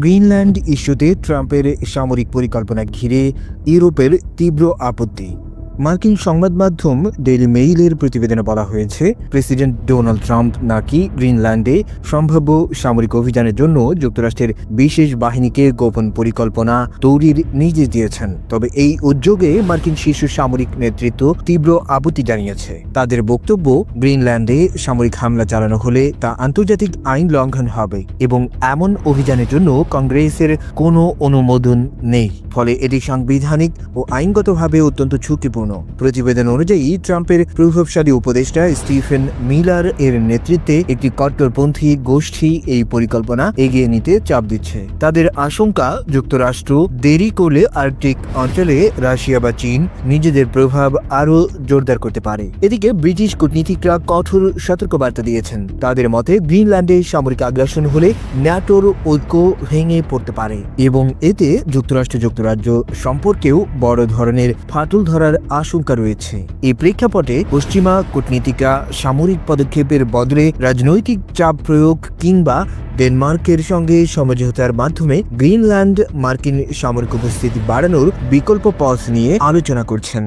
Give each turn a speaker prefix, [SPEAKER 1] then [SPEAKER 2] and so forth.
[SPEAKER 1] Greenland ইস্যুতে ট্রাম্পের সামরিক পরিকল্পনা ঘিরে ইউরোপের তীব্র আপত্তি। মার্কিন সংবাদ মাধ্যম ডেইলি মেইলের প্রতিবেদনে বলা হয়েছে, প্রেসিডেন্ট ডোনাল্ড ট্রাম্প নাকি গ্রিনল্যান্ডে সম্ভাব্য সামরিক অভিযানের জন্য যুক্তরাষ্ট্রের বিশেষ বাহিনীকে গোপন পরিকল্পনা তৈরির নির্দেশ দিয়েছেন। তবে এই উদ্যোগে মার্কিন শীর্ষ সামরিক নেতৃত্ব তীব্র আপত্তি জানিয়েছে। তাদের বক্তব্য, গ্রিনল্যান্ডে সামরিক হামলা চালানো হলে তা আন্তর্জাতিক আইন লঙ্ঘন হবে এবং এমন অভিযানের জন্য কংগ্রেসের কোনো অনুমোদন নেই, ফলে এটি সাংবিধানিক ও আইনগতভাবে অত্যন্ত ঝুঁকিপূর্ণ। প্রতিবেদন অনুযায়ী ট্রাম্পের প্রভাবশালী উপদেষ্টা স্টিফেন মিলার এর নেতৃত্বে একটি কট্টরপন্থী গোষ্ঠী এই পরিকল্পনা এগিয়ে নিতে চাপ দিচ্ছে। তাদের আশঙ্কা, যুক্তরাষ্ট্র দেরি করলে আর্কটিক অঞ্চলে রাশিয়া বা চীন নিজেদের প্রভাব আরও জোরদার করতে পারে। এদিকে ব্রিটিশ কূটনীতিকরা কঠোর সতর্কবার্তা দিয়েছেন। তাদের মতে গ্রিনল্যান্ডে সামরিক আগ্রাসন হলে ন্যাটোর ঐক্য ভেঙে পড়তে পারে এবং এতে যুক্তরাজ্য সম্পর্কেও বড় ধরনের ফাটল ধরার আশঙ্কা রয়েছে। এই প্রেক্ষাপটে পশ্চিমা কূটনীতিকরা সামরিক পদক্ষেপের বদলে রাজনৈতিক চাপ প্রয়োগ কিংবা ডেনমার্কের সঙ্গে সমঝোতার মাধ্যমে গ্রিনল্যান্ড মার্কিন সামরিক উপস্থিতি বাড়ানোর বিকল্প পথ নিয়ে আলোচনা করছেন।